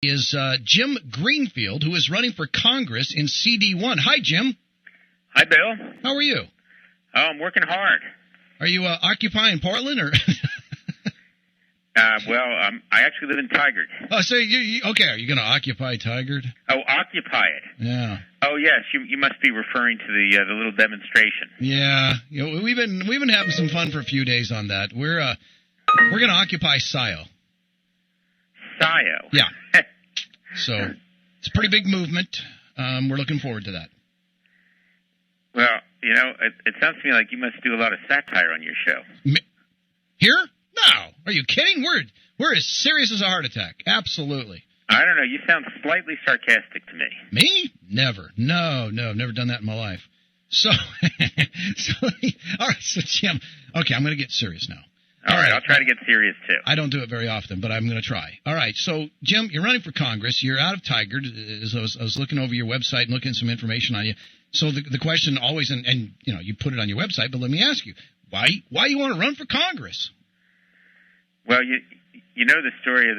is Jim Greenfield, who is running for Congress in CD1. Hi, Jim. Hi, Bill. How are you? Oh, I'm working hard. Are you occupying Portland or? I actually live in Tigard. Oh, so you okay? Are you going to occupy Tigard? Oh, occupy it. Yeah. Oh, yes. You must be referring to the little demonstration. Yeah. We've been having some fun for a few days on that. We're going to occupy Scio. Scio. Yeah. So it's a pretty big movement. We're looking forward to that. Well, it sounds to me like you must do a lot of satire on your show. Here? No. Are you kidding? We're as serious as a heart attack. Absolutely. I don't know. You sound slightly sarcastic to me. Me? Never. No. I've never done that in my life. So, all right. So, Jim, okay, I'm going to get serious now. All right. I'll try to get serious, too. I don't do it very often, but I'm going to try. All right. So, Jim, you're running for Congress. You're out of Tigard. I was looking over your website and looking at some information on you. So the question always, and you put it on your website, but let me ask you, why you want to run for Congress? Well, you know the story of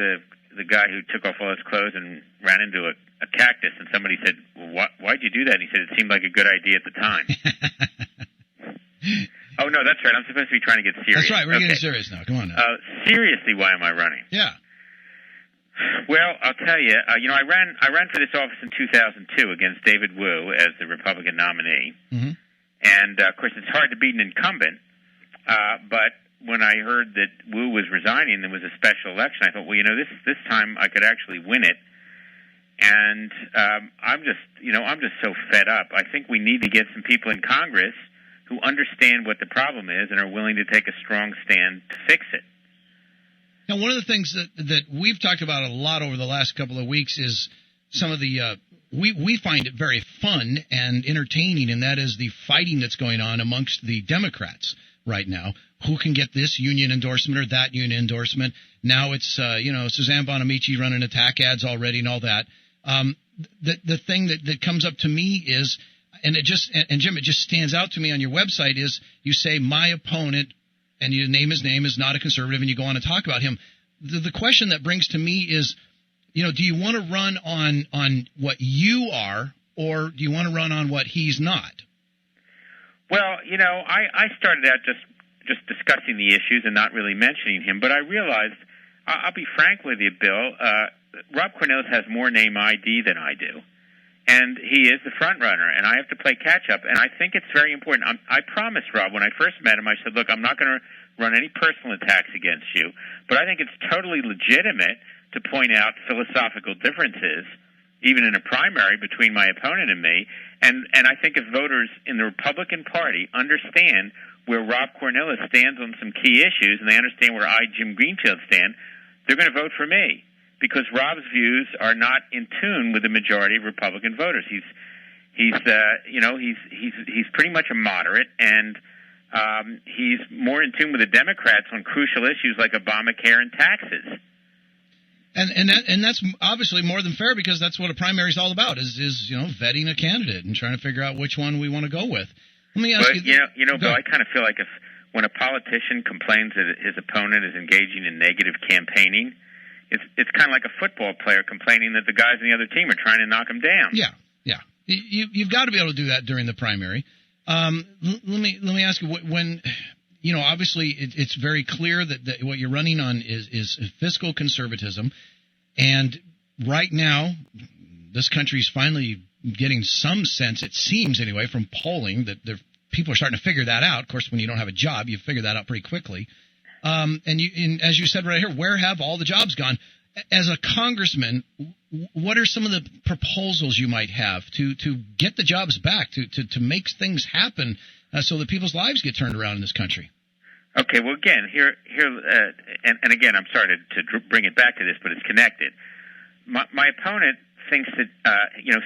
the guy who took off all his clothes and ran into a cactus, and somebody said, well, why'd you do that? And he said, it seemed like a good idea at the time. Oh, no, that's right. I'm supposed to be trying to get serious. That's right. We're getting serious now. Come on now. Seriously, why am I running? Yeah. Well, I'll tell you. I ran for this office in 2002 against David Wu as the Republican nominee. Mm-hmm. And, of course, it's hard to beat an incumbent. But when I heard that Wu was resigning, there was a special election, I thought, well, this time I could actually win it. And I'm just so fed up. I think we need to get some people in Congress who understand what the problem is and are willing to take a strong stand to fix it. Now, one of the things that we've talked about a lot over the last couple of weeks is some of the we find it very fun and entertaining, and that is the fighting that's going on amongst the Democrats right now. Who can get this union endorsement or that union endorsement? Now it's Suzanne Bonamici running attack ads already and all that. The thing that comes up to me is, and Jim, it just stands out to me on your website is you say my opponent, and you name his name, is not a conservative, and you go on to talk about him. The question that brings to me is, do you want to run on what you are, or do you want to run on what he's not? Well, I started out just discussing the issues and not really mentioning him, but I realized, I'll be frank with you, Bill, Rob Cornelius has more name ID than I do. And he is the front runner, and I have to play catch-up. And I think it's very important. I promised Rob when I first met him, I said, look, I'm not going to run any personal attacks against you, but I think it's totally legitimate to point out philosophical differences, even in a primary, between my opponent and me. And I think if voters in the Republican Party understand where Rob Cornelius stands on some key issues, and they understand where I, Jim Greenfield, stand, they're going to vote for me. Because Rob's views are not in tune with the majority of Republican voters. He's pretty much a moderate, and he's more in tune with the Democrats on crucial issues like Obamacare and taxes. And that's obviously more than fair, because that's what a primary is all about is vetting a candidate and trying to figure out which one we want to go with. Let me ask you. Bill, I kind of feel like when a politician complains that his opponent is engaging in negative campaigning, it's kind of like a football player complaining that the guys on the other team are trying to knock him down. Yeah. You've got to be able to do that during the primary. Let me ask you, when obviously it's very clear that what you're running on is fiscal conservatism, and right now this country's finally getting some sense, it seems anyway, from polling that people are starting to figure that out. Of course, when you don't have a job, you figure that out pretty quickly. And as you said right here, where have all the jobs gone? As a congressman, what are some of the proposals you might have to get the jobs back, to make things happen so that people's lives get turned around in this country? Okay, well, again, and again, I'm sorry to bring it back to this, but it's connected. My opponent thinks that,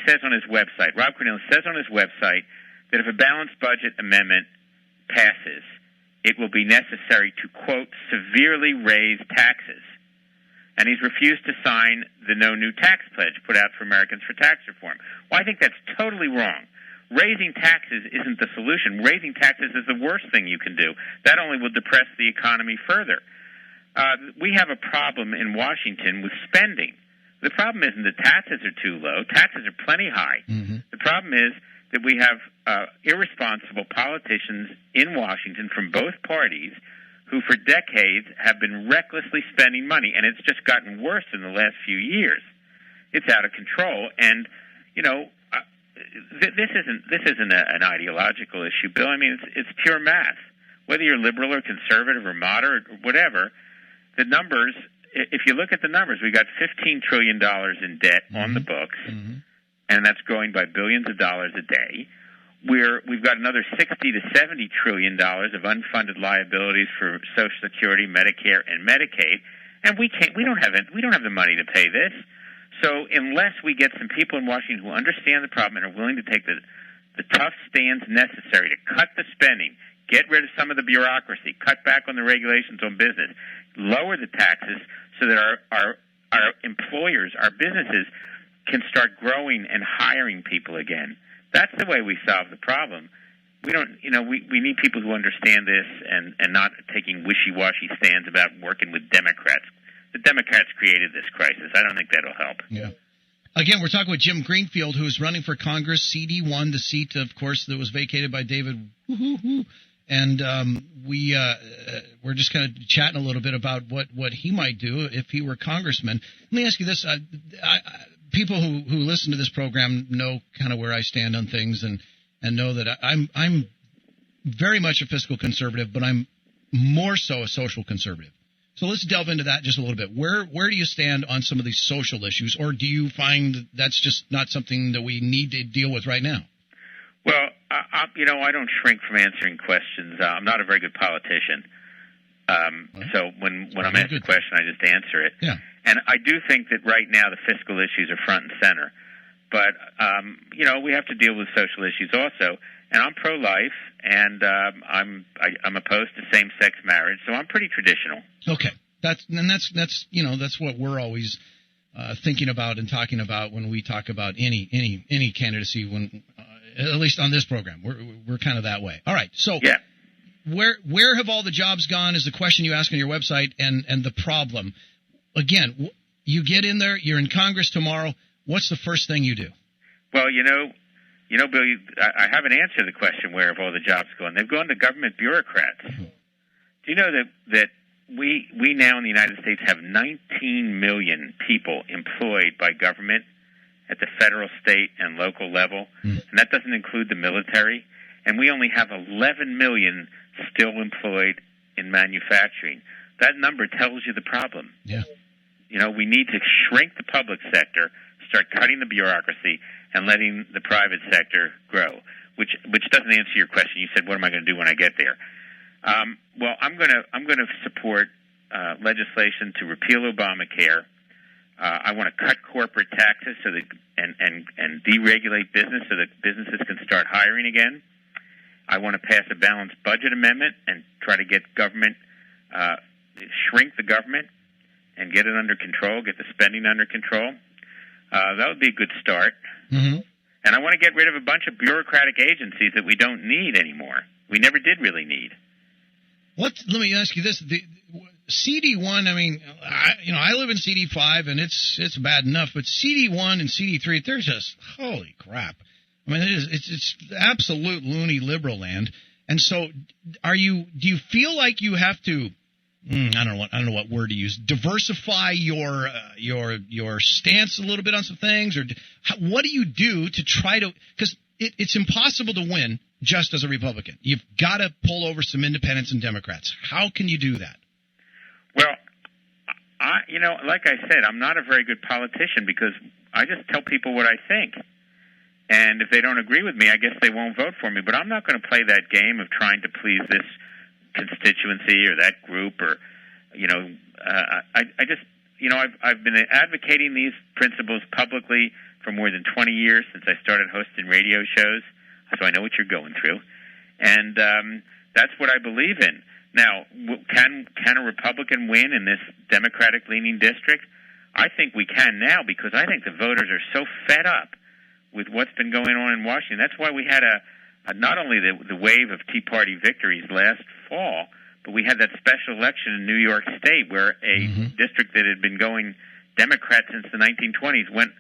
says on his website, Rob Cornelius says on his website that if a balanced budget amendment passes, it will be necessary to, quote, severely raise taxes. And he's refused to sign the No New Tax Pledge put out for Americans for Tax Reform. Well, I think that's totally wrong. Raising taxes isn't the solution. Raising taxes is the worst thing you can do. That only will depress the economy further. We have a problem in Washington with spending. The problem isn't the taxes are too low. Taxes are plenty high. Mm-hmm. The problem is that we have irresponsible politicians in Washington from both parties who for decades have been recklessly spending money, and it's just gotten worse in the last few years. It's out of control, and this isn't an ideological issue, Bill. I mean, it's pure math. Whether you're liberal or conservative or moderate or whatever, the numbers. If you look at the numbers, we got $15 trillion in debt on the books, and that's growing by billions of dollars a day. We've got another $60 to $70 trillion of unfunded liabilities for Social Security, Medicare, and Medicaid, and we don't have the money to pay this. So unless we get some people in Washington who understand the problem and are willing to take the tough stands necessary to cut the spending, get rid of some of the bureaucracy, cut back on the regulations on business, lower the taxes so that our employers, our businesses, can start growing and hiring people again. That's the way we solve the problem. We need people who understand this and not taking wishy-washy stands about working with Democrats. The Democrats created this crisis. I don't think that'll help. Yeah. Again, we're talking with Jim Greenfield, who's running for Congress, CD1, the seat, of course, that was vacated by David. And we're just kind of chatting a little bit about what he might do if he were congressman. Let me ask you this. People who listen to this program know kind of where I stand on things and know that I'm very much a fiscal conservative, but I'm more so a social conservative. So let's delve into that just a little bit. Where do you stand on some of these social issues, or do you find that's just not something that we need to deal with right now? Well, I don't shrink from answering questions. I'm not a very good politician. So when I'm asked a question, I just answer it. Yeah. And I do think that right now the fiscal issues are front and center. But, we have to deal with social issues also. And I'm pro-life, and I'm opposed to same-sex marriage, so I'm pretty traditional. Okay. That's what we're always thinking about and talking about when we talk about any candidacy, when at least on this program. We're kind of that way. All right. So yeah. Where have all the jobs gone is the question you ask on your website, and the problem. Again, you get in there, you're in Congress tomorrow. What's the first thing you do? Well, Bill, I haven't answered the question, where have all the jobs gone? They've gone to government bureaucrats. Mm-hmm. Do you know that we now in the United States have 19 million people employed by government at the federal, state, and local level, and that doesn't include the military, and we only have 11 million still employed in manufacturing. That number tells you the problem. Yeah. We need to shrink the public sector, start cutting the bureaucracy, and letting the private sector grow, which doesn't answer your question. You said, what am I going to do when I get there? Well, I'm going to support legislation to repeal Obamacare. I want to cut corporate taxes so that and deregulate business so that businesses can start hiring again. I want to pass a balanced budget amendment and try to get government shrink the government and get it under control, get the spending under control. That would be a good start. Mm-hmm. And I want to get rid of a bunch of bureaucratic agencies that we don't need anymore. We never did really need. Let me ask you this: the CD1. I mean, I live in CD5, and it's bad enough, but CD1 and CD3, they're just holy crap. I mean, it's absolute loony liberal land. And so, do you feel like you have to? I don't know what word to use. Diversify your stance a little bit on some things, or what do you do to try to? Because it's impossible to win just as a Republican. You've got to pull over some independents and Democrats. How can you do that? Well, like I said, I'm not a very good politician because I just tell people what I think. And if they don't agree with me, I guess they won't vote for me. But I'm not going to play that game of trying to please this constituency or that group, or I've been advocating these principles publicly for more than 20 years, since I started hosting radio shows, so I know what you're going through, and that's what I believe in. Now, can a Republican win in this Democratic-leaning district? I think we can now, because I think the voters are so fed up with what's been going on in Washington. That's why we had not only the wave of Tea Party victories last fall, but we had that special election in New York State where a district that had been going Democrats since the 1920s went